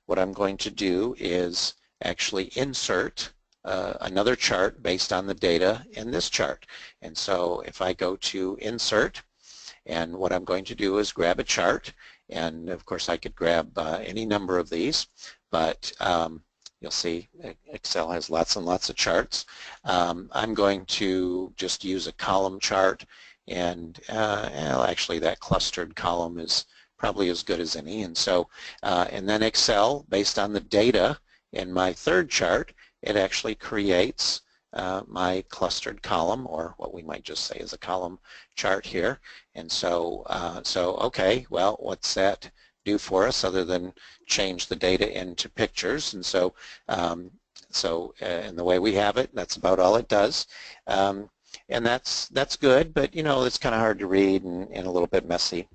what I'm going to do is actually insert another chart based on the data in this chart. And so if I go to Insert, and what I'm going to do is grab a chart, and of course I could grab any number of these, but you'll see Excel has lots and lots of charts. I'm going to just use a column chart, and well, actually that clustered column is probably as good as any. And so and then Excel, based on the data in my third chart, it actually creates my clustered column, or what we might just say is a column chart here. And so, okay, well, what's that do for us other than change the data into pictures? And so, in the way we have it, that's about all it does. And that's good, but you know, it's kind of hard to read and a little bit messy.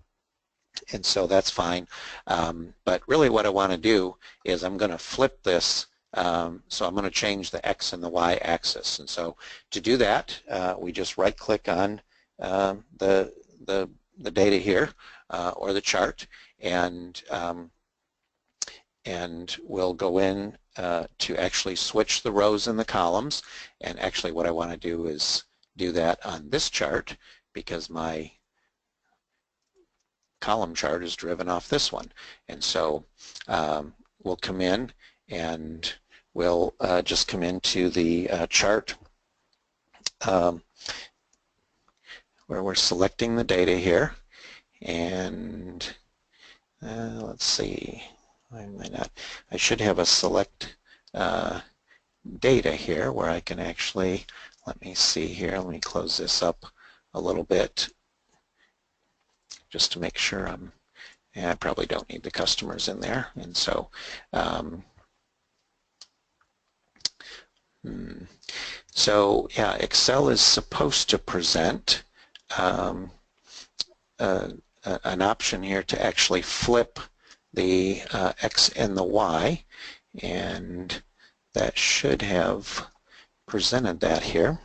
And so that's fine. But really what I want to do is I'm going to flip this. So I'm going to change the X and the Y axis. And so to do that, we just right-click on the data here, or the chart, and we'll go in to actually switch the rows and the columns. And actually what I want to do is do that on this chart, because my column chart is driven off this one. And so we'll come in, and we'll just come into the chart where we're selecting the data here, and let's see, why am I not? I should have a select data here where I can actually, let me see here, let me close this up a little bit just to make sure I probably don't need the customers in there. And so so yeah, Excel is supposed to present an option here to actually flip the X and the Y, and that should have presented that here.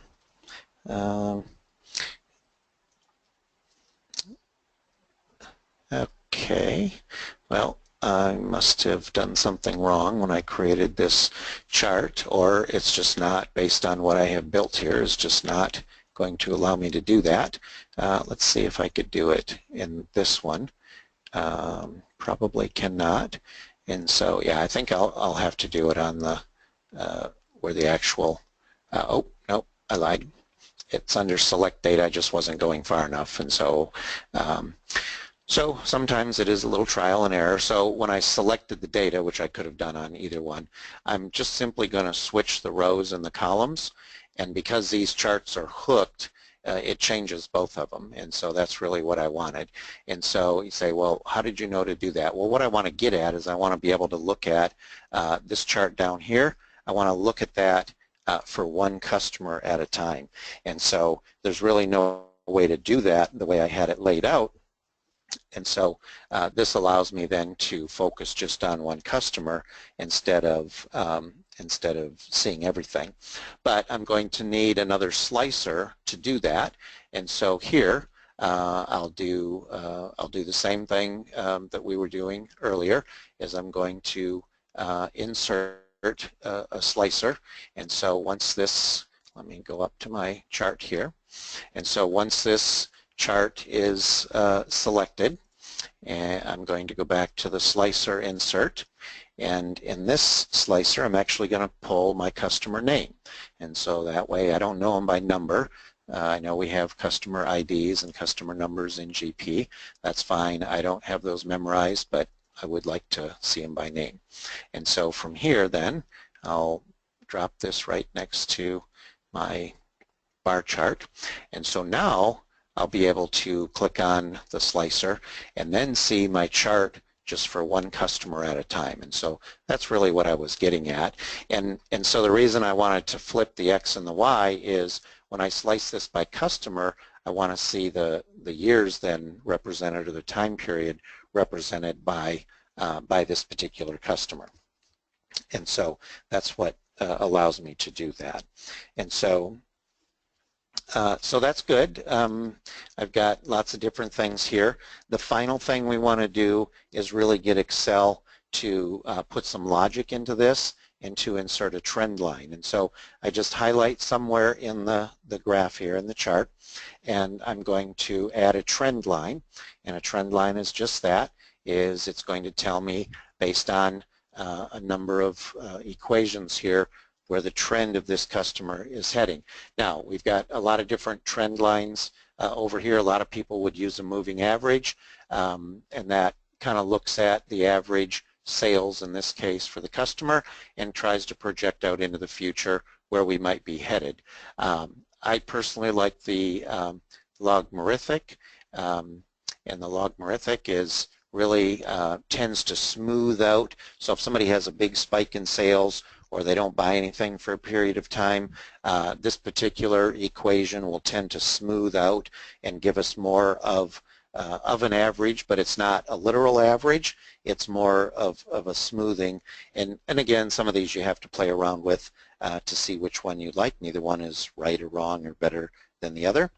Okay, well, I must have done something wrong when I created this chart, or it's just not, based on what I have built here, is just not going to allow me to do that. Let's see if I could do it in this one. Probably cannot. And so, yeah, I think I'll have to do it on the where the actual, oh, no, I lied. It's under select data, I just wasn't going far enough. And so, so sometimes it is a little trial and error. So when I selected the data, which I could have done on either one, I'm just simply going to switch the rows and the columns. And because these charts are hooked, it changes both of them. And so that's really what I wanted. And so you say, well, how did you know to do that? Well, what I want to get at is I want to be able to look at this chart down here. I want to look at that for one customer at a time. And so there's really no way to do that the way I had it laid out. And so this allows me then to focus just on one customer instead of seeing everything. But I'm going to need another slicer to do that. And so here I'll do the same thing that we were doing earlier, is I'm going to insert a slicer. And so once this, let me go up to my chart here. And so once this chart is selected, and I'm going to go back to the slicer insert. And in this slicer, I'm actually going to pull my customer name. And so that way I don't know them by number. I know we have customer IDs and customer numbers in GP. That's fine. I don't have those memorized, but I would like to see them by name. And so from here then, I'll drop this right next to my bar chart. And so now I'll be able to click on the slicer and then see my chart just for one customer at a time. And so that's really what I was getting at. And so the reason I wanted to flip the X and the Y is when I slice this by customer, I want to see the years then represented, or the time period represented by this particular customer. And so that's what allows me to do that. And so so that's good. I've got lots of different things here. The final thing we want to do is really get Excel to put some logic into this and to insert a trend line. And so I just highlight somewhere in the graph here in the chart, and I'm going to add a trend line. And a trend line is just that, is it's going to tell me based on a number of equations here where the trend of this customer is heading. Now, we've got a lot of different trend lines over here. A lot of people would use a moving average, and that kind of looks at the average sales, in this case, for the customer, and tries to project out into the future where we might be headed. I personally like the logarithmic, and the logarithmic is really tends to smooth out. So if somebody has a big spike in sales, or they don't buy anything for a period of time, this particular equation will tend to smooth out and give us more of an average, but it's not a literal average. It's more of a smoothing. And again, some of these you have to play around with to see which one you like. Neither one is right or wrong or better than the other.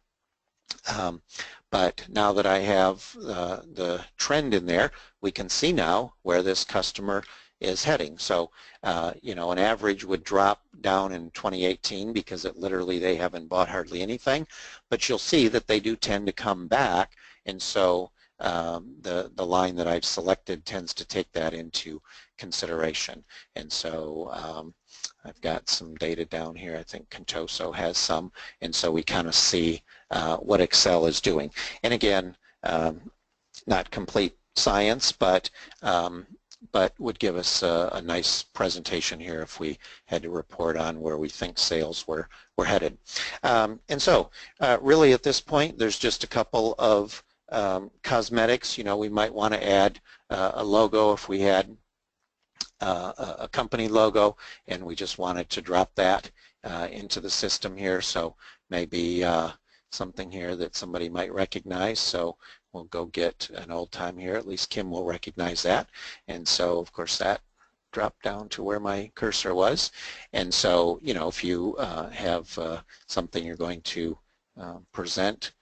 But now that I have the trend in there, we can see now where this customer is heading. So, you know, an average would drop down in 2018 because literally they haven't bought hardly anything. But you'll see that they do tend to come back, and so the line that I've selected tends to take that into consideration. And so I've got some data down here. I think Contoso has some, and so we kind of see what Excel is doing. And again, not complete science, but would give us a nice presentation here if we had to report on where we think sales were headed. And so really at this point there's just a couple of cosmetics. You know, we might want to add a logo if we had a company logo and we just wanted to drop that into the system here. So maybe something here that somebody might recognize. So we'll go get an old time here. At least Kim will recognize that. And so, of course, that dropped down to where my cursor was. And so, you know, if you have something you're going to present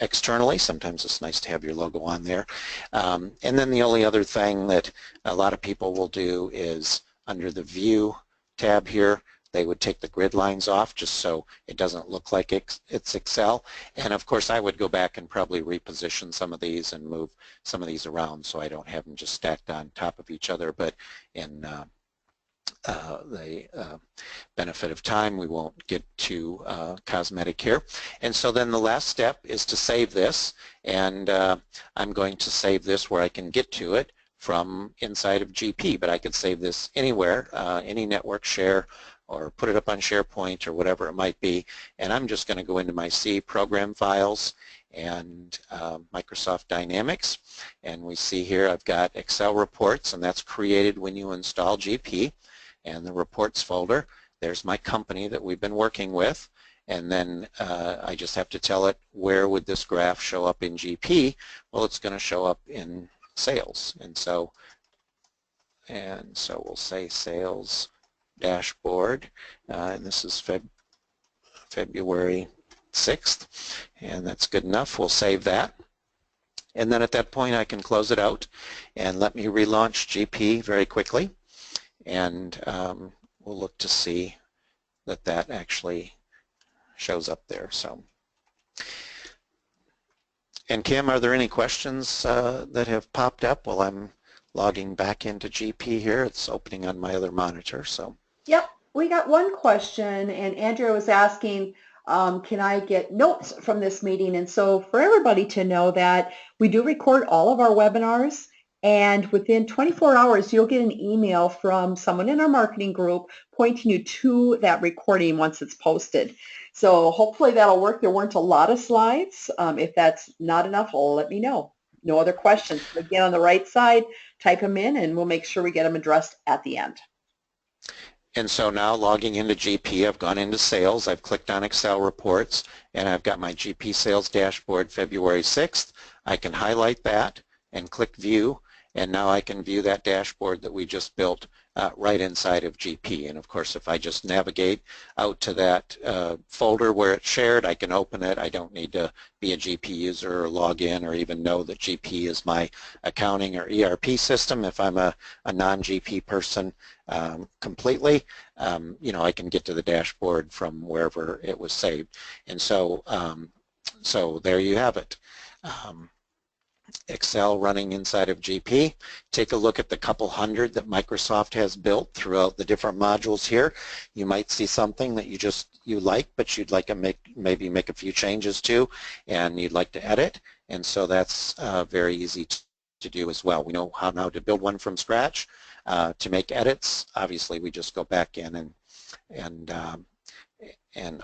externally, sometimes it's nice to have your logo on there. And then the only other thing that a lot of people will do is under the View tab here, they would take the grid lines off just so it doesn't look like it's Excel. And of course I would go back and probably reposition some of these and move some of these around so I don't have them just stacked on top of each other. But in the benefit of time, we won't get too cosmetic here. And so then the last step is to save this, and I'm going to save this where I can get to it from inside of GP, but I could save this anywhere, any network share, or put it up on SharePoint or whatever it might be. And I'm just going to go into my C program files and Microsoft Dynamics, and we see here I've got Excel reports, and that's created when you install GP. And the reports folder, there's my company that we've been working with, and then I just have to tell it where would this graph show up in GP. Well, it's going to show up in sales, and so we'll say sales dashboard, and this is February 6th, and that's good enough. We'll save that, and then at that point I can close it out and let me relaunch GP very quickly. and we'll look to see that that actually shows up there. So, and Kim, are there any questions that have popped up while I'm logging back into GP here? It's opening on my other monitor. So. Yep, we got one question, and Andrea was asking, can I get notes from this meeting? And so for everybody to know that we do record all of our webinars, and within 24 hours, you'll get an email from someone in our marketing group pointing you to that recording once it's posted. So hopefully that'll work. There weren't a lot of slides. If that's not enough, let me know. No other questions. Again, on the right side, type them in, and we'll make sure we get them addressed at the end. And so now logging into GP, I've gone into sales, I've clicked on Excel reports, and I've got my GP sales dashboard February 6th. I can highlight that and click view, and now I can view that dashboard that we just built right inside of GP. And of course, if I just navigate out to that folder where it's shared, I can open it. I don't need to be a GP user or log in or even know that GP is my accounting or ERP system. If I'm a non-GP person completely, you know, I can get to the dashboard from wherever it was saved. And so, so there you have it. Excel running inside of GP. Take a look at the couple hundred that Microsoft has built throughout the different modules here. You might see something that you like, but you'd like to maybe make a few changes to, and you'd like to edit. And so that's very easy to do as well. We know how now to build one from scratch. To make edits, obviously we just go back in and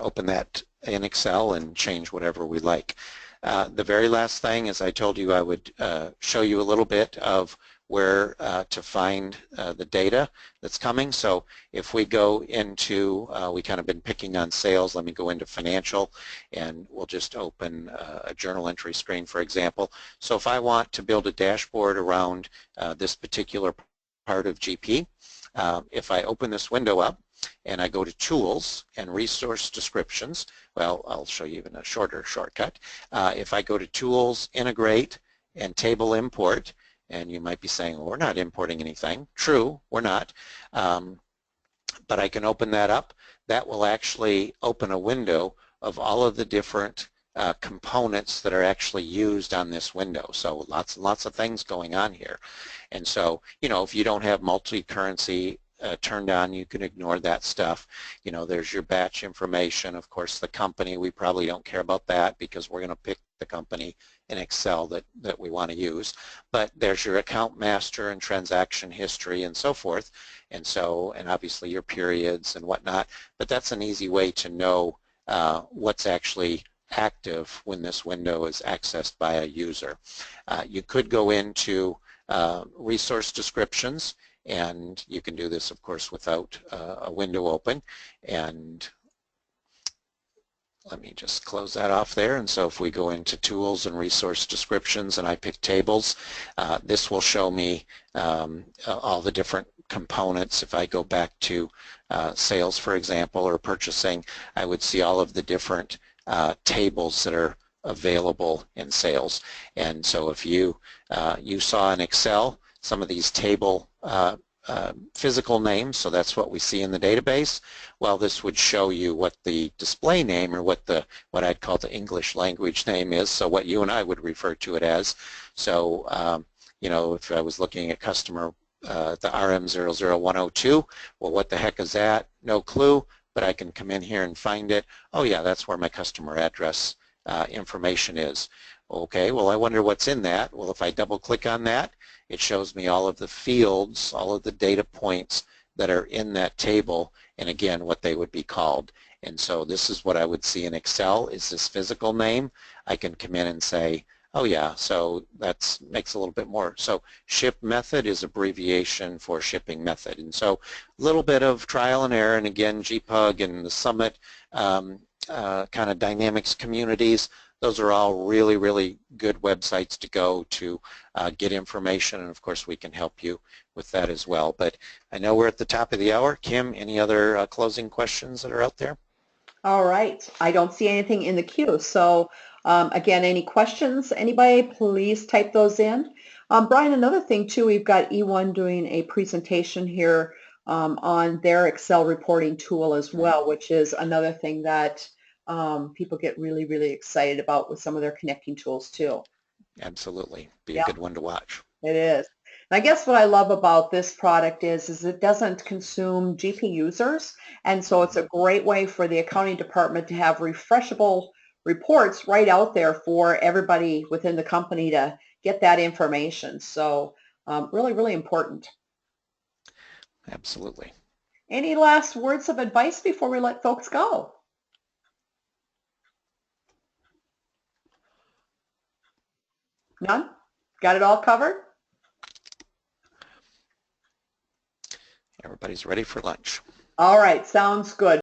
open that in Excel and change whatever we like. The very last thing is I told you I would show you a little bit of where to find the data that's coming. So if we go into, we kind of been picking on sales, let me go into financial, and we'll just open a journal entry screen, for example. So if I want to build a dashboard around this particular part of GP, if I open this window up and I go to Tools and Resource Descriptions, well, I'll show you even a shorter shortcut. If I go to Tools, Integrate, and Table Import, and you might be saying, well, we're not importing anything. True, we're not. But I can open that up. That will actually open a window of all of the different components that are actually used on this window. So lots and lots of things going on here. And so, you know, if you don't have multi-currency turned on, you can ignore that stuff. You know, there's your batch information. Of course, the company, we probably don't care about that because we're going to pick the company in Excel that we want to use. But there's your account master and transaction history and so forth. And so, and obviously your periods and whatnot. But that's an easy way to know what's actually active when this window is accessed by a user. You could go into resource descriptions, and you can do this, of course, without a window open. And let me just close that off there. And so if we go into Tools and Resource Descriptions and I pick Tables, this will show me all the different components. If I go back to sales, for example, or purchasing, I would see all of the different tables that are available in sales. And so if you saw in Excel some of these table physical names, so that's what we see in the database, well, this would show you what the display name or what I'd call the English language name is, so what you and I would refer to it as. So you know, if I was looking at customer the RM00102, well, what the heck is that? No clue, but I can come in here and find it. Oh yeah, that's where my customer address information is. Okay, well, I wonder what's in that. Well, if I double click on that, it shows me all of the fields, all of the data points that are in that table, and again, what they would be called. And so this is what I would see in Excel, is this physical name. I can come in and say, oh yeah, so that makes a little bit more. So ship method is abbreviation for shipping method. And so a little bit of trial and error, and again, GPUG and the Summit kind of Dynamics communities, those are all really, really good websites to go to get information, and of course we can help you with that as well. But I know we're at the top of the hour. Kim, any other closing questions that are out there? All right. I don't see anything in the queue. So again, any questions, anybody, please type those in. Brian, another thing too, we've got E1 doing a presentation here on their Excel reporting tool as well, Mhm. which is another thing that people get really, really excited about with some of their connecting tools too. Absolutely. Be a Yeah, good one to watch. it is. And I guess what I love about this product is it doesn't consume GP users, and so it's Mhm. a great way for the accounting department to have refreshable reports right out there for everybody within the company to get that information. So really, really important. Absolutely. Any last words of advice before we let folks go? None? Got it all covered? Everybody's ready for lunch. All right, sounds good.